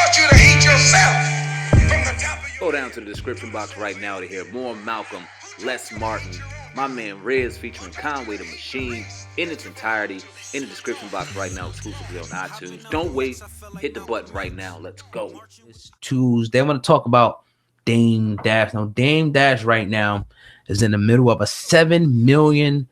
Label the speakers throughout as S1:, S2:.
S1: want you to hate yourself from the top of your
S2: Go down to the description box right now to hear more Malcolm, Les Martin, my man Riz featuring Conway the Machine in its entirety in the description box right now, exclusively on iTunes. Don't wait, hit the button right now. Let's go.
S3: It's Tuesday. I want to talk about Dame Dash. Now, Dame Dash right now is in the middle of a $7 million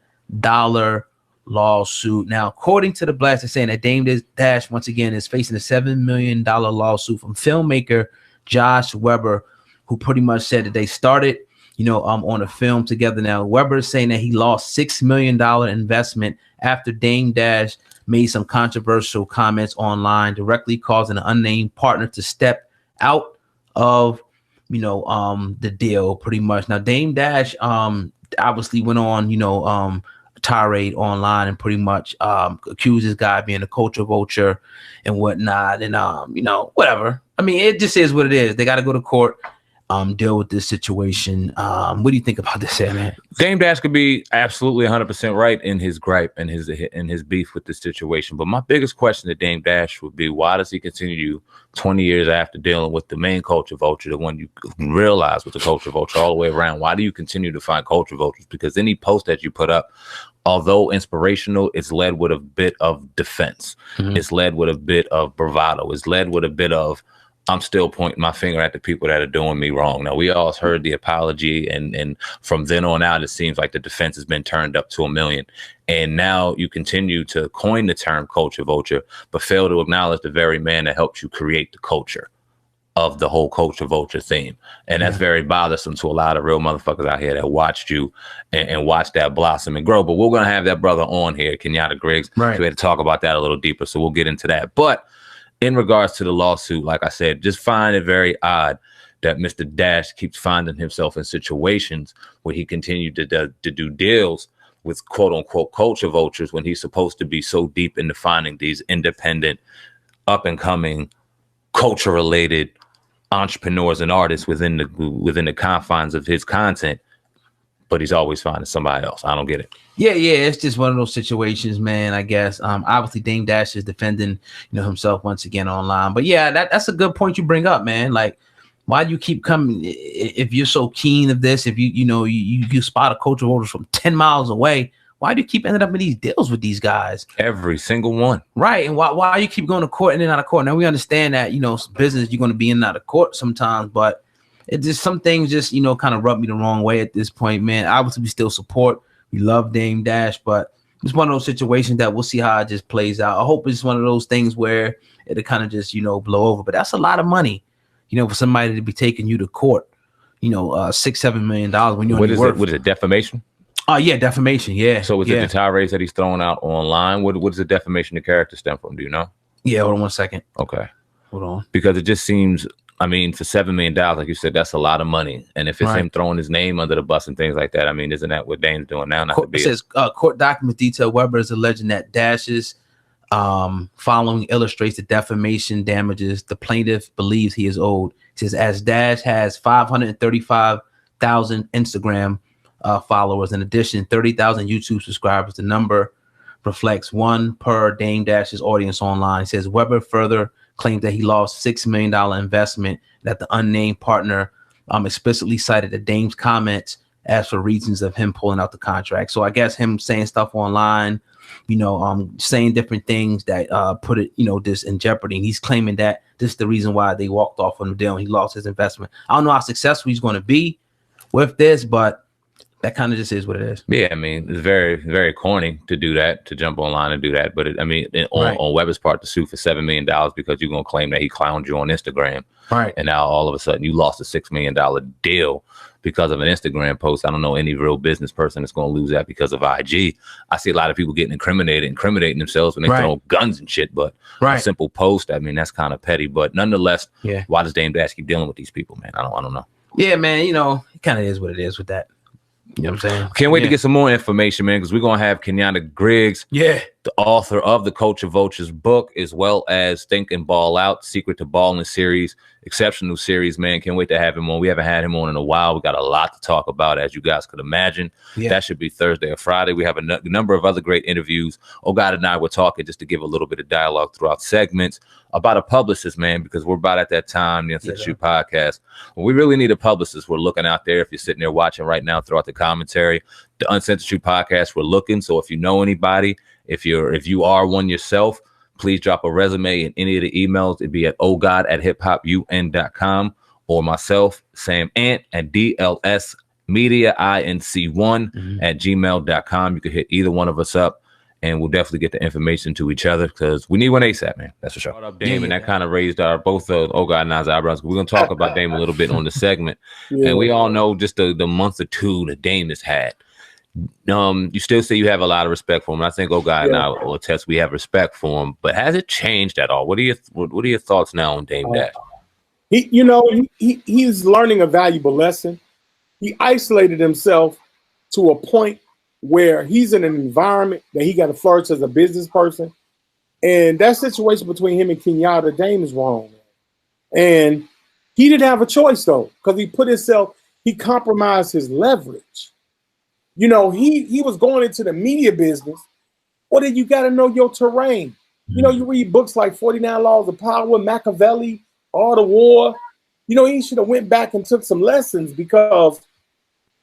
S3: lawsuit. Now, according to the blast, they're saying that Dame Dash once again is facing a $7 million lawsuit from filmmaker Josh Weber, who pretty much said that they started, on a film together. Now, Weber is saying that he lost $6 million investment after Dame Dash made some controversial comments online, directly causing an unnamed partner to step out of, the deal pretty much. Now, Dame Dash obviously went on, tirade online and pretty much accused this guy of being a culture vulture and whatnot, and whatever. I mean, it just is what it is. They got to go to court, deal with this situation. What do you think about this here, man?
S4: Dame Dash could be absolutely 100% right in his gripe and his beef with this situation. But my biggest question to Dame Dash would be, why does he continue 20 years after dealing with the main culture vulture, the one you realize with the culture vulture all the way around? Why do you continue to find culture vultures? Because any post that you put up, although inspirational, it's led with a bit of defense. Mm-hmm. It's led with a bit of bravado. It's led with a bit of, I'm still pointing my finger at the people that are doing me wrong. Now, we all heard the apology, and from then on out, it seems like the defense has been turned up to 1 million. And now you continue to coin the term culture vulture, but fail to acknowledge the very man that helped you create the culture of the whole culture vulture theme. And that's very bothersome to a lot of real motherfuckers out here that watched you and watched that blossom and grow. But we're going to have that brother on here, Kenyatta Griggs, to be able to talk about that a little deeper. So we'll get into that. But in regards to the lawsuit, like I said, just find it very odd that Mr. Dash keeps finding himself in situations where he continued to do deals with quote unquote culture vultures when he's supposed to be so deep into finding these independent, up and coming, culture related entrepreneurs and artists within the confines of his content. But he's always finding somebody else. I don't get it.
S3: Yeah, it's just one of those situations, man, I guess. Obviously, Dame Dash is defending, himself once again online. But yeah, that's a good point you bring up, man. Like, why do you keep coming? If you're so keen of this, if you spot a culture vulture from 10 miles away, why do you keep ending up in these deals with these guys?
S4: Every single one.
S3: Right. And why you keep going to court and in and out of court? Now, we understand that, business, you're going to be in and out of court sometimes, but it just, some things just, kind of rub me the wrong way at this point, man. Obviously, we still support. We love Dame Dash, but it's one of those situations that we'll see how it just plays out. I hope it's one of those things where it'll kind of just, blow over. But that's a lot of money, for somebody to be taking you to court, $6-7 million when you're
S4: what is it, defamation?
S3: Yeah, defamation. Yeah.
S4: So is it the tirades that he's throwing out online? What is the defamation of character stem from? Do you know?
S3: Yeah, hold on 1 second.
S4: Okay.
S3: Hold on.
S4: Because it just seems, I mean, for $7 million, like you said, that's a lot of money. And if it's him throwing his name under the bus and things like that, I mean, isn't that what Dame's doing now?
S3: It says court documents detail Weber is alleging that Dash's following illustrates the defamation damages the plaintiff believes he is owed. It says, as Dash has 535,000 Instagram followers, in addition 30,000 YouTube subscribers, the number reflects one per Dame Dash's audience online. It says Weber further claimed that he lost $6 million investment, that the unnamed partner explicitly cited the Dame's comments as for reasons of him pulling out the contract. So I guess him saying stuff online, saying different things that put it, this in jeopardy. And he's claiming that this is the reason why they walked off on the deal and he lost his investment. I don't know how successful he's going to be with this, but that kind of just is what it is.
S4: Yeah, I mean, it's very, very corny to do that, to jump online and do that. But on Weber's part, to sue for $7 million because you're going to claim that he clowned you on Instagram.
S3: Right.
S4: And now all of a sudden you lost a $6 million deal because of an Instagram post. I don't know any real business person that's going to lose that because of IG. I see a lot of people getting incriminating themselves when they throw guns and shit. But a simple post, I mean, that's kind of petty. But nonetheless, why does Dame Dash keep dealing with these people, man? I don't know.
S3: Yeah, man, it kind of is what it is with that. You know what I'm saying?
S4: Can't wait to get some more information, man, because we're going to have Kenyatta Griggs the author of the Coach of Vultures book, as well as Think and Ball Out, Secret to Balling series, exceptional series, man. Can't wait to have him on. We haven't had him on in a while. We got a lot to talk about, as you guys could imagine.
S3: Yeah.
S4: That should be Thursday or Friday. We have a number of other great interviews. Oh God and I were talking just to give a little bit of dialogue throughout segments about a publicist, man, because we're about at that time, the Uncensored podcast. We really need a publicist. We're looking out there. If you're sitting there watching right now throughout the commentary, the Uncensored podcast, we're looking. So if you know anybody, if you are one yourself, please drop a resume in any of the emails. It'd be at ohgod@hiphopun.com or myself, Sam Ant at DLSmediainc1 at gmail.com. You can hit either one of us up, and we'll definitely get the information to each other because we need one ASAP, man. That's for sure. Brought up Dame, and that kind of raised our both Oh God and I's eyebrows. We're gonna talk about Dame a little bit on the segment, and we all know just the month or two that Dame has had. You still say you have a lot of respect for him. I think Oh God and I will attest we have respect for him. But has it changed at all? What are your thoughts now on Dame Dash?
S5: He's learning a valuable lesson. He isolated himself to a point where he's in an environment that he got to flourish as a business person. And that situation between him and Kenyatta, Dame is wrong. And he didn't have a choice, though, because he compromised his leverage. He was going into the media business. Well, then you got to know your terrain. You read books like 49 Laws of Power, Machiavelli, Art of War. He should have went back and took some lessons, because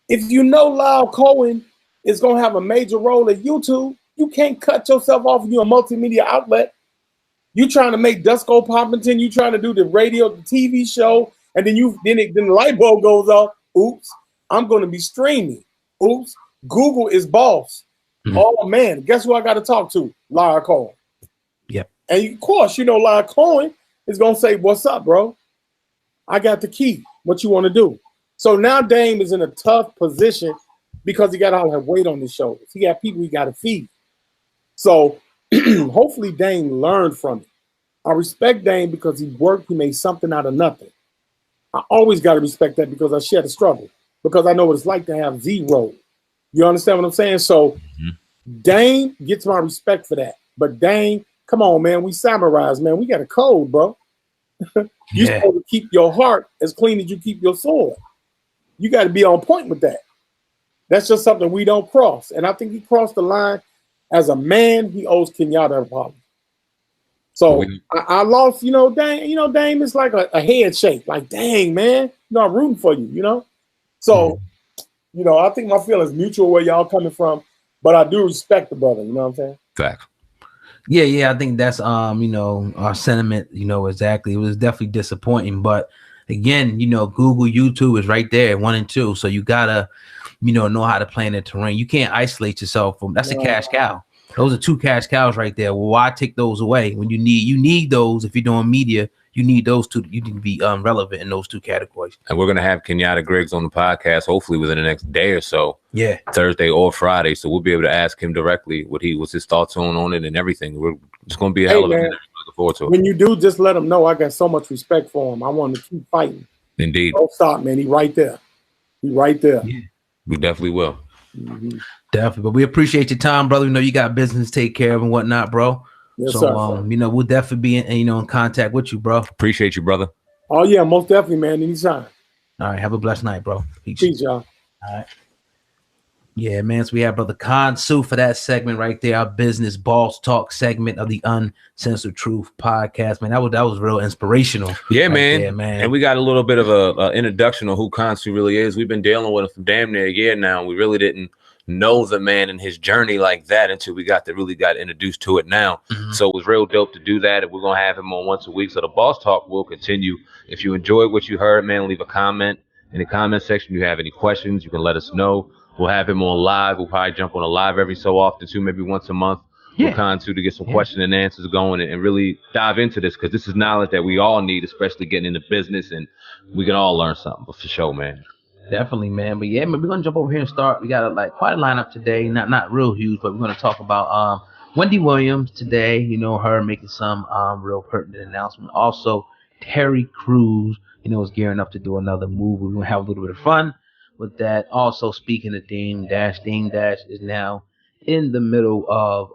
S5: if Lyle Cohen is going to have a major role at YouTube, you can't cut yourself off of a multimedia outlet. You trying to make Dusko Poppington, you trying to do the radio, the TV show, and then the light bulb goes off. Oops, I'm going to be streaming. Oops, Google is boss. Oh man, guess who I got to talk to? Lyle Cohen.
S3: Yep.
S5: And of course, Lyle Cohen is going to say, "What's up, bro? I got the key. What you want to do?" So now Dame is in a tough position because he got all that weight on his shoulders. He got people he got to feed. So hopefully Dame learned from it. I respect Dame because he worked. He made something out of nothing. I always got to respect that because I share the struggle, because I know what it's like to have zero. You understand what I'm saying? So Dame gets my respect for that. But Dame, come on, man. We samurais, man. We got a code, bro. You're supposed to keep your heart as clean as you keep your sword. You got to be on point with that. That's just something we don't cross. And I think he crossed the line. As a man, he owes Kenyatta an apology. So I lost, Dame. Dame is like a head shake. Like, dang, man. I'm rooting for you, So, I think my feelings mutual where y'all coming from, but I do respect the brother. You know what I'm saying?
S4: Fact.
S3: Yeah, I think that's our sentiment, exactly. It was definitely disappointing, but again, Google, YouTube is right there, 1 and 2. So you gotta, know how to play in the terrain. You can't isolate yourself from that's a cash cow. Those are 2 cash cows right there. Well, why take those away when you need those? If you're doing media, you need those 2. You need to be relevant in those 2 categories.
S4: And we're gonna have Kenyatta Griggs on the podcast hopefully within the next day or so.
S3: Yeah,
S4: Thursday or Friday. So we'll be able to ask him directly what his thoughts on it and everything. We're just gonna be a hell of a minute. Looking forward to it.
S5: When you do, just let him know I got so much respect for him. I want to keep fighting.
S4: Indeed.
S5: Don't stop, man. He right there. Yeah.
S4: We definitely will.
S3: Definitely. But we appreciate your time, brother. We know you got business to take care of and whatnot, bro.
S5: Yes,
S3: so
S5: sir.
S3: We'll definitely be in contact with you, bro.
S4: Appreciate you, brother.
S5: Oh yeah, most definitely, man. Anytime.
S3: All right, have a blessed night, bro.
S5: Peace, y'all.
S3: All right. Yeah, man. So we have Brother Kansu for that segment right there, our business boss talk segment of the Uncensored Truth podcast. Man, that was real inspirational.
S4: Yeah,
S3: right
S4: man.
S3: there, man.
S4: And we got a little bit of a introduction on who Kansu really is. We've been dealing with him for damn near a year now. We really didn't know the man and his journey like that until we got introduced to it now. So it was real dope to do that. And we're gonna have him on once a week. So the boss talk will continue. If you enjoyed what you heard, man, leave a comment in the comment section. If you have any questions, you can let us know. We'll have him on live. We'll probably jump on a live every so often too, maybe once a month. With Kansu to get some question and answers going and really dive into this, because this is knowledge that we all need, especially getting into business, and we can all learn something. But for sure, man.
S3: Definitely, man. But yeah, man, we're gonna jump over here and start. We got quite a lineup today. Not real huge, but we're gonna talk about Wendy Williams today. Her making some real pertinent announcement. Also, Terry Crews, is gearing up to do another move. We're gonna have a little bit of fun with that. Also, speaking of Dame Dash is now in the middle of